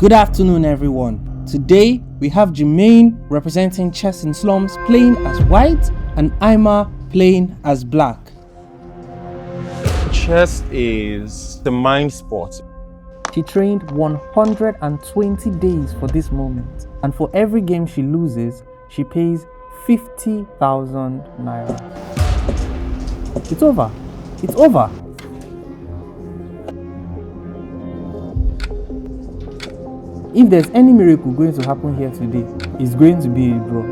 Good afternoon, everyone. Today we have Jermaine representing Chess in Slums playing as white and Aima playing as black. Chess is the mind sport. She trained 120 days for this moment, and for every game she loses, she pays 50,000 naira. It's over. It's over. If there's any miracle going to happen here today, it's going to be a draw.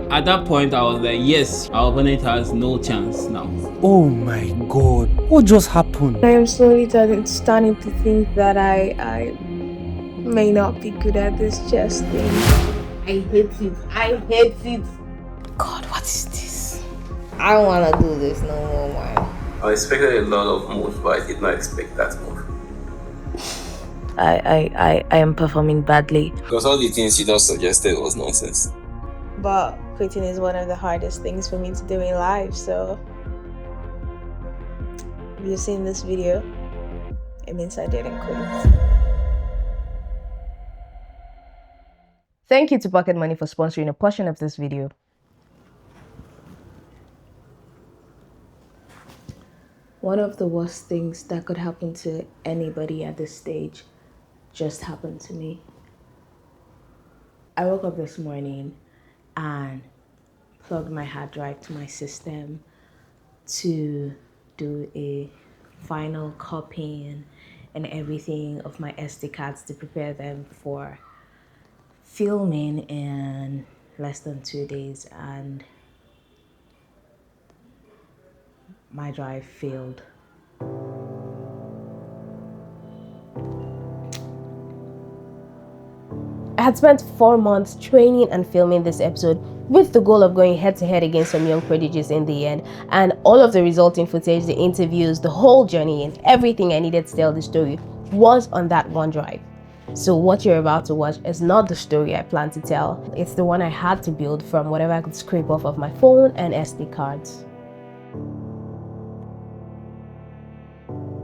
At that point, I was like, yes, our opponent has no chance now. Oh my god, what just happened? I am slowly starting to think that I may not be good at this chess thing. I hate it. I hate it. God, what is this? I don't want to do this no more, man. I expected a lot of moves, but I did not expect that move. I am performing badly. Because all the things you just suggested was nonsense. But quitting is one of the hardest things for me to do in life, so if you've seen this video, it means I didn't quit. Thank you to PocketMoni for sponsoring a portion of this video. One of the worst things that could happen to anybody at this stage just happened to me. I woke up this morning and plugged my hard drive to my system to do a final copying and everything of my SD cards to prepare them for filming in less than 2 days, and my drive failed. I had spent 4 months training and filming this episode with the goal of going head-to-head against some young prodigies in the end, and all of the resulting footage, the interviews, the whole journey, and everything I needed to tell the story was on that one drive. So what you're about to watch is not the story I plan to tell. It's the one I had to build from whatever I could scrape off of my phone and SD cards.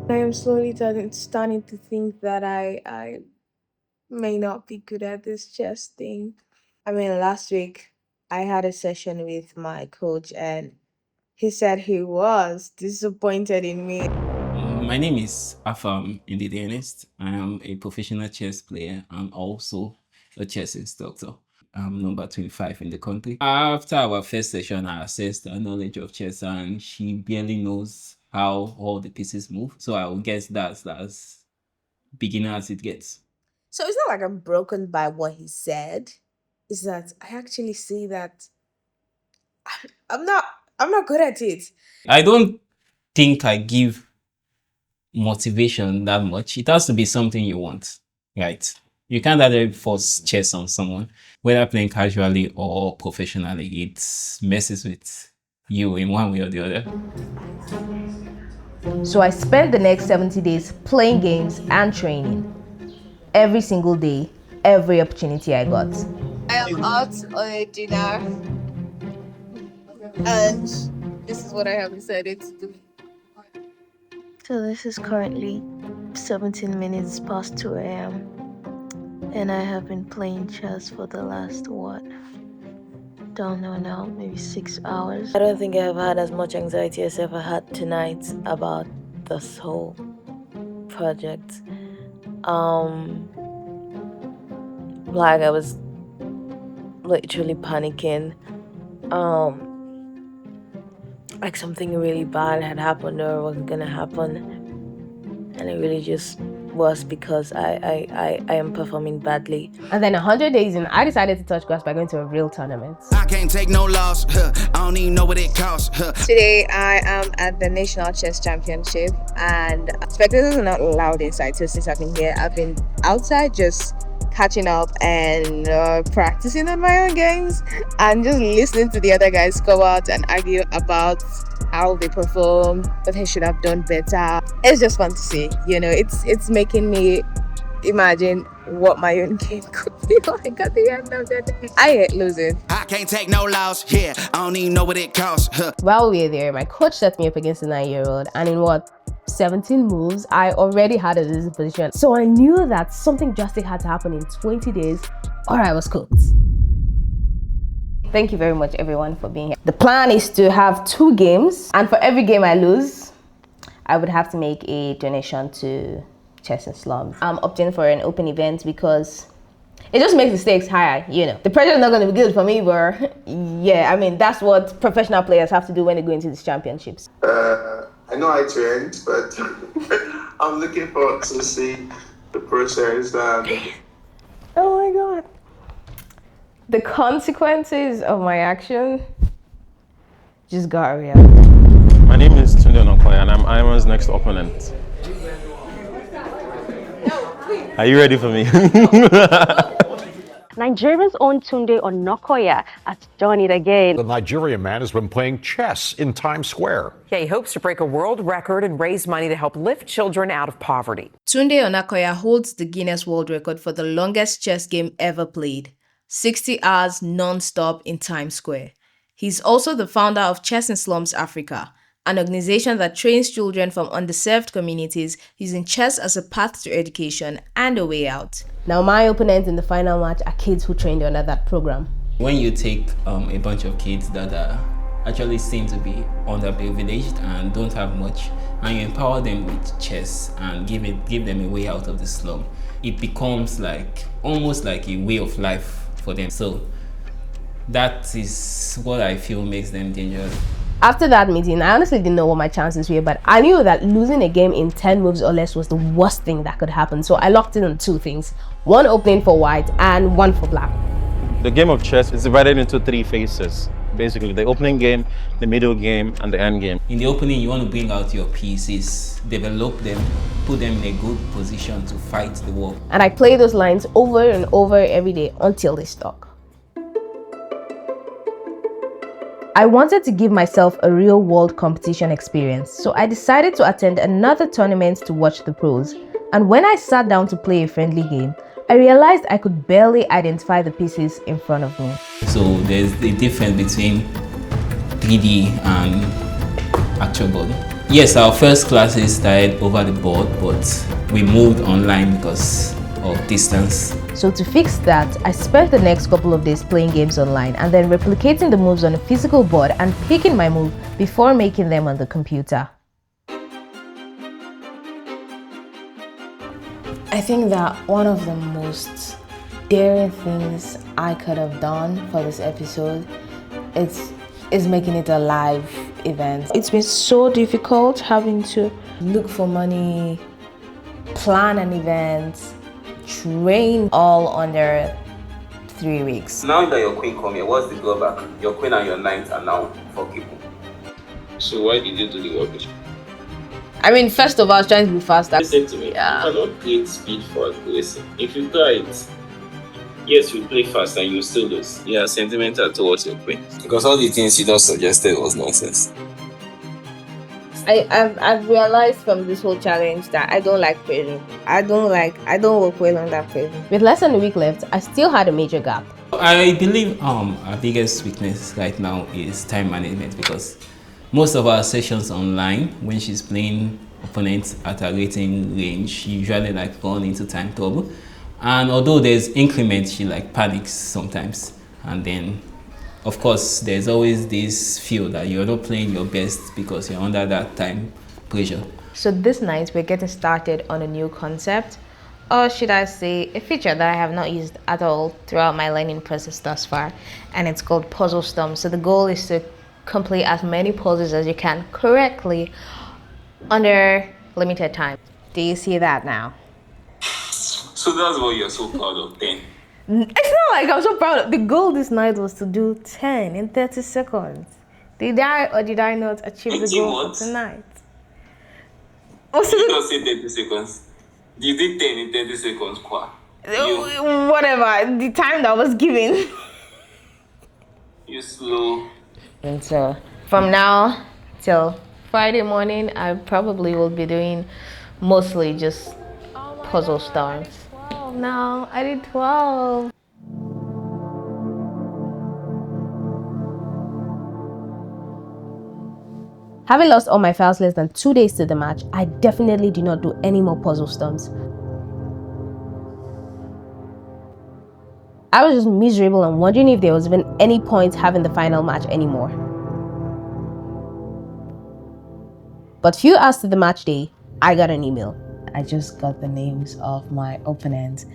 I am slowly starting to think that I may not be good at this chess thing. I mean, last week I had a session with my coach and he said he was disappointed in me. My name is Afam Indidi. I am a professional chess player and also a chess instructor. I'm number 25 in the country. After our first session, I assessed her knowledge of chess and she barely knows how all the pieces move. So I would guess that's as beginner as it gets. So it's not like I'm broken by what he said. It's that I actually see that I'm not good at it. I don't think I give motivation that much. It has to be something you want, right? You can't actually force chess on someone, whether playing casually or professionally. It messes with you in one way or the other. So I spent the next 70 days playing games and training. Every single day, every opportunity I got. I am out on a dinner and this is what I have decided to do. So this is currently 17 minutes past 2 a.m. and I have been playing chess for the last, don't know now, maybe 6 hours. I don't think I've had as much anxiety as I've had tonight about this whole project. Like I was literally panicking. Like something really bad had happened or was gonna happen, and it really just was because I am performing badly. And then 100 days in, I decided to touch grass by going to a real tournament. I can't take no loss. I don't even know what it costs. Today I am at the National Chess Championship and spectators are not allowed inside. So since I've been here, I've been outside just catching up and practicing on my own games and just listening to the other guys go out and argue about how they perform, what they should have done better. It's just fun to see, you know. It's making me imagine what my own game could I got the end of the day. I hate losing. I can't take no loss, yeah. I don't even know what it costs. While we were there, my coach set me up against a 9-year-old, and in what, 17 moves, I already had a losing position. So I knew that something drastic had to happen in 20 days, or I was cooked. Thank you very much, everyone, for being here. The plan is to have 2 games, and for every game I lose, I would have to make a donation to Chess and Slums. I'm opting for an open event because it just makes the stakes higher, you know. The pressure is not going to be good for me, but yeah, I mean, that's what professional players have to do when they go into these championships. I know how to end, but I'm looking forward to see the process. Oh my god. The consequences of my action just got real. My name is Tunde Onakoya and I'm Aima's next opponent. Are you ready for me? Nigeria's own Tunde Onakoya has done it again. The Nigerian man has been playing chess in Times Square. Yeah, he hopes to break a world record and raise money to help lift children out of poverty. Tunde Onakoya holds the Guinness World Record for the longest chess game ever played, 60 hours non-stop in Times Square. He's also the founder of Chess in Slums Africa, an organization that trains children from underserved communities using chess as a path to education and a way out. Now, my opponents in the final match are kids who trained under that program. When you take a bunch of kids that are actually seem to be underprivileged and don't have much, and you empower them with chess and give them a way out of the slum, it becomes like almost like a way of life for them. So that is what I feel makes them dangerous. After that meeting, I honestly didn't know what my chances were, but I knew that losing a game in 10 moves or less was the worst thing that could happen. So I locked in on 2 things, 1 opening for white and 1 for black. The game of chess is divided into 3 phases. Basically, the opening game, the middle game, and the end game. In the opening, you want to bring out your pieces, develop them, put them in a good position to fight the war. And I play those lines over and over every day until they stuck. I wanted to give myself a real world competition experience, so I decided to attend another tournament to watch the pros. And when I sat down to play a friendly game, I realized I could barely identify the pieces in front of me. So there's the difference between 3D and actual board. Yes, our first classes started over the board, but we moved online because of distance. So to fix that, I spent the next couple of days playing games online and then replicating the moves on a physical board and picking my move before making them on the computer. I think that one of the most daring things I could have done for this episode is making it a live event. It's been so difficult having to look for money, plan an event, train all under 3 weeks. Now that your queen come here, what's the drawback? Your queen and your knight are now for people. So why did you do the work? I mean, first of all, I was trying to be faster. Listen to me. Yeah. You cannot play speed for accuracy. If you try it, yes, you play fast and you still lose. You are sentimental towards your queen. Because all the things you just suggested was nonsense. I've realized from this whole challenge that I don't like pressure. I don't work well under pressure. With less than a week left, I still had a major gap. I believe our biggest weakness right now is time management, because most of our sessions online, when she's playing opponents at a rating range, she usually like gone into time trouble. And although there's increments, she like panics sometimes. And then, of course, there's always this feel that you're not playing your best because you're under that time pressure. So this night, we're getting started on a new concept, or should I say, a feature that I have not used at all throughout my learning process thus far, and it's called Puzzle Storm. So the goal is to complete as many puzzles as you can correctly under limited time. Do you see that now? So that's what you're so proud of then? It's not like I'm so proud. The goal this night was to do 10 in 30 seconds. Did I or did I not achieve the goal for tonight? You don't say 30 seconds. You did 10 in 30 seconds, Kwa. Whatever, the time that was given. You slow. And so from now till Friday morning, I probably will be doing mostly just puzzle storms. 12 now. I did 12. Having lost all my files less than 2 days to the match, I definitely did not do any more puzzle stumps. I was just miserable and wondering if there was even any point having the final match anymore. But few hours to the match day, I got an email. I just got the names of my opponents.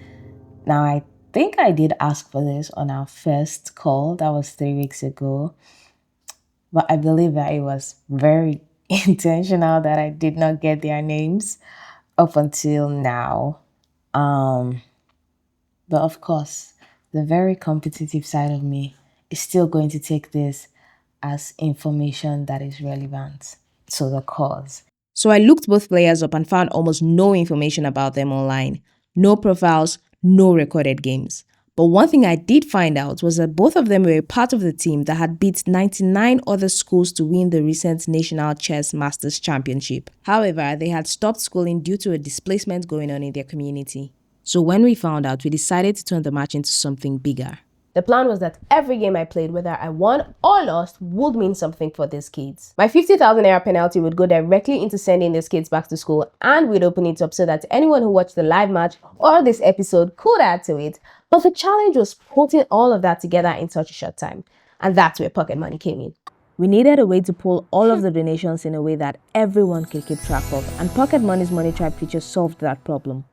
Now, I think I did ask for this on our first call. That was 3 weeks ago. But I believe that it was very intentional that I did not get their names up until now. But of course, the very competitive side of me is still going to take this as information that is relevant to the cause. So I looked both players up and found almost no information about them online. No profiles, no recorded games. But one thing I did find out was that both of them were a part of the team that had beat 99 other schools to win the recent National Chess Masters Championship. However, they had stopped schooling due to a displacement going on in their community. So when we found out, we decided to turn the match into something bigger. The plan was that every game I played, whether I won or lost, would mean something for these kids. My 50,000 naira penalty would go directly into sending these kids back to school, and we'd open it up so that anyone who watched the live match or this episode could add to it. But the challenge was putting all of that together in such a short time. And that's where PocketMoni came in. We needed a way to pull all of the donations in a way that everyone could keep track of, and PocketMoni's Money Tribe feature solved that problem.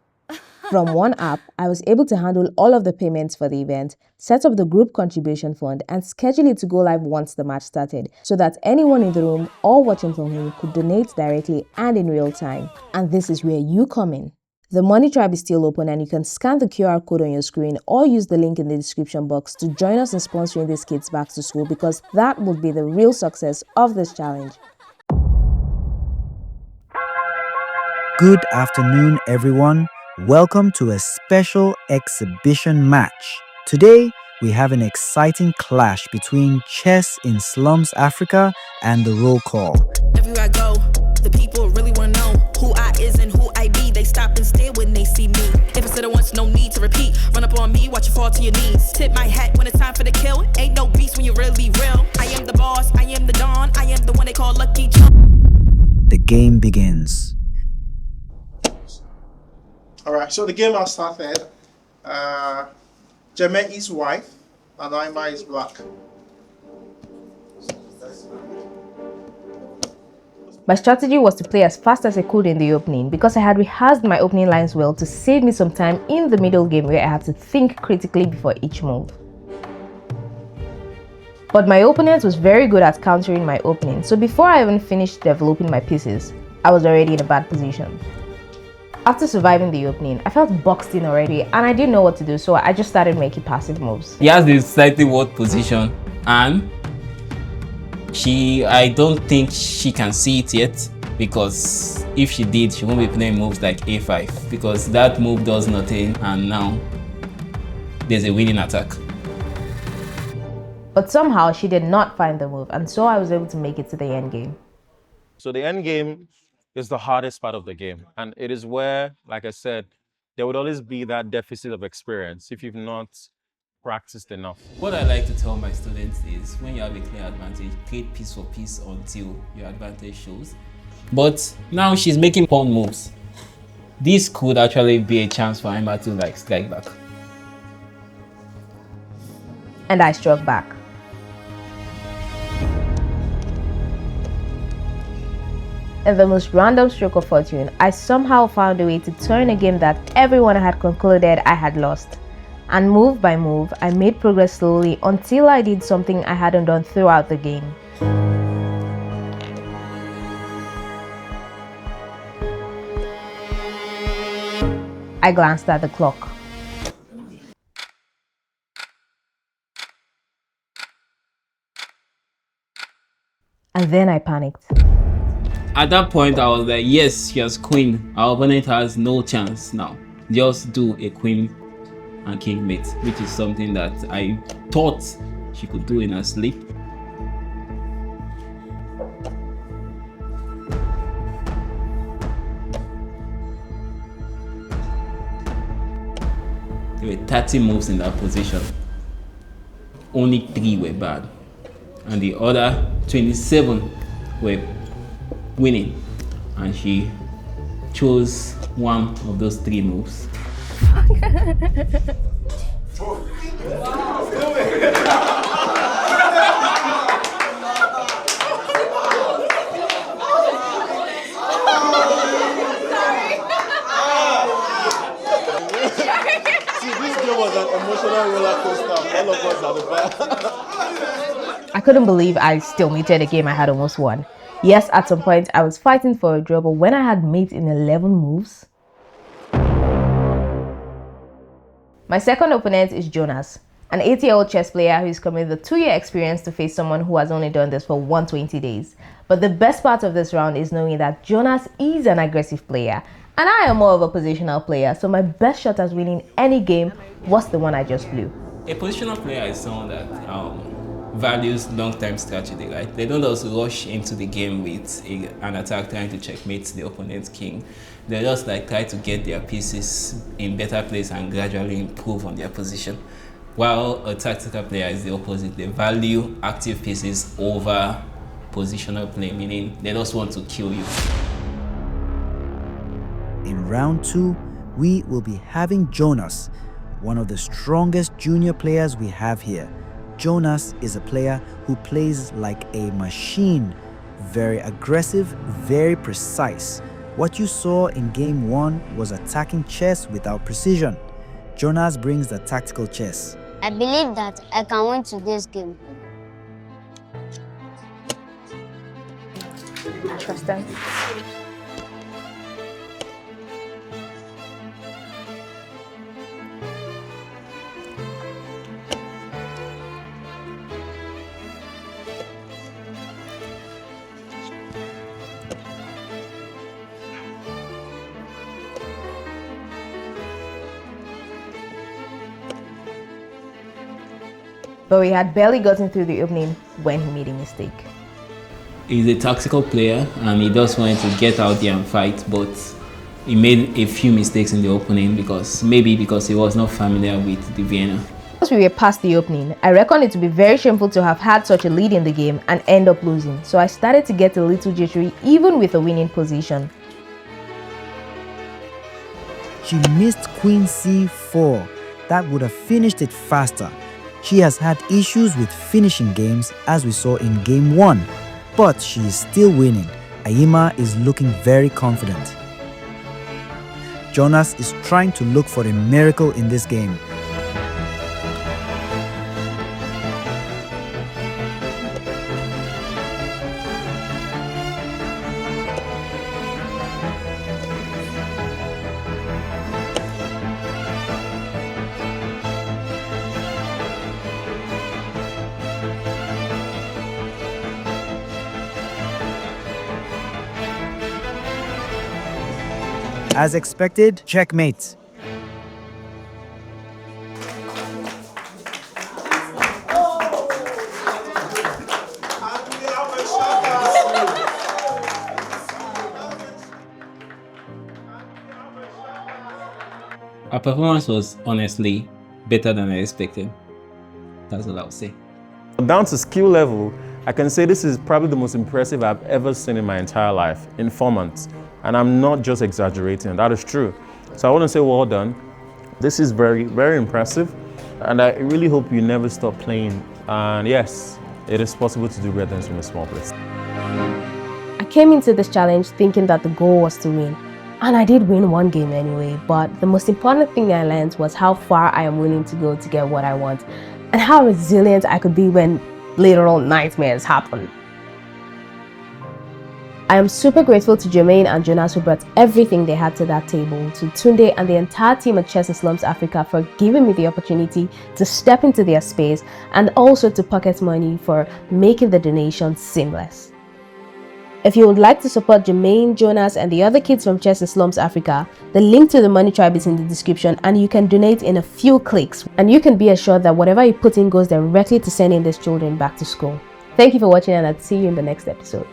From one app, I was able to handle all of the payments for the event, set up the group contribution fund, and schedule it to go live once the match started, so that anyone in the room or watching from home could donate directly and in real time. And this is where you come in. The Money Tribe is still open, and you can scan the QR code on your screen or use the link in the description box to join us in sponsoring these kids back to school, because that would be the real success of this challenge. Good afternoon, everyone. Welcome to a special exhibition match. Today, we have an exciting clash between chess in Slums Africa and the roll call. Everywhere I go, the people really want to know who I is and who I be. They stop and stare when they see me. If I said it once, no need to repeat. Run up on me, watch you fall to your knees. Tip my hat when it's time for the kill. Ain't no beast when you're really real. I am the boss, I am the Don, I am the one they call Lucky John. The game begins. Alright, so the game has started. Jermaine is white and Aima is black. My strategy was to play as fast as I could in the opening, because I had rehearsed my opening lines well to save me some time in the middle game where I had to think critically before each move. But my opponent was very good at countering my opening, so before I even finished developing my pieces, I was already in a bad position. After surviving the opening, I felt boxed in already and I didn't know what to do, so I just started making passive moves. He has this slightly worse position, and I don't think she can see it yet, because if she did, she won't be playing moves like a5, because that move does nothing and now there's a winning attack. But somehow she did not find the move, and so I was able to make it to the end game. So the end game is the hardest part of the game. And it is where, like I said, there would always be that deficit of experience if you've not practiced enough. What I like to tell my students is, when you have a clear advantage, play piece for piece until your advantage shows. But now she's making pawn moves. This could actually be a chance for Aima to strike back. And I struck back. In the most random stroke of fortune, I somehow found a way to turn a game that everyone had concluded I had lost. And move by move, I made progress slowly until I did something I hadn't done throughout the game. I glanced at the clock. And then I panicked. At that point, I was like, yes, she has queen. Our opponent has no chance now. Just do a queen and king mate, which is something that I thought she could do in her sleep. There were 30 moves in that position. Only 3 were bad. And the other 27 were winning, and she chose one of those 3 moves. Was an emotional roller coaster. All of us at the back. I couldn't believe I still mated a game I had almost won. Yes, at some point I was fighting for a draw, but when I had mate in 11 moves. My second opponent is Jonas, an 80-year-old chess player who is coming with a 2-year experience to face someone who has only done this for 120 days. But the best part of this round is knowing that Jonas is an aggressive player and I am more of a positional player, so my best shot at winning any game was the one I just blew. A positional player is someone that values long-term strategy, right? They don't also rush into the game with an attack trying to checkmate the opponent's king. They just like try to get their pieces in better place and gradually improve on their position. While a tactical player is the opposite. They value active pieces over positional play, meaning they just want to kill you. In round 2, we will be having Jonas, one of the strongest junior players we have here. Jonas is a player who plays like a machine, very aggressive, very precise. What you saw in game 1 was attacking chess without precision. Jonas brings the tactical chess. I believe that I can win to this game. Trust them. But we had barely gotten through the opening when he made a mistake. He's a tactical player and he just wanted to get out there and fight, but he made a few mistakes in the opening because he was not familiar with the Vienna. Once we were past the opening, I reckoned it to be very shameful to have had such a lead in the game and end up losing, so I started to get a little jittery even with a winning position. She missed Queen C4. That would have finished it faster. She has had issues with finishing games, as we saw in game 1, but she is still winning. Aima is looking very confident. Jonas is trying to look for a miracle in this game. As expected, checkmate. Our performance was honestly better than I expected. That's all I'll say. Down to skill level, I can say this is probably the most impressive I've ever seen in my entire life in 4 months. And I'm not just exaggerating, that is true. So I want to say well done. This is very, very impressive. And I really hope you never stop playing. And yes, it is possible to do great things from a small place. I came into this challenge thinking that the goal was to win. And I did win 1 game anyway, but the most important thing I learned was how far I am willing to go to get what I want, and how resilient I could be when literal nightmares happen. I am super grateful to Jermaine and Jonas who brought everything they had to that table, to Tunde and the entire team at Chess in Slums Africa for giving me the opportunity to step into their space, and also to PocketMoni for making the donation seamless. If you would like to support Jermaine, Jonas and the other kids from Chess in Slums Africa, the link to the Money Tribe is in the description and you can donate in a few clicks, and you can be assured that whatever you put in goes directly to sending these children back to school. Thank you for watching and I'll see you in the next episode.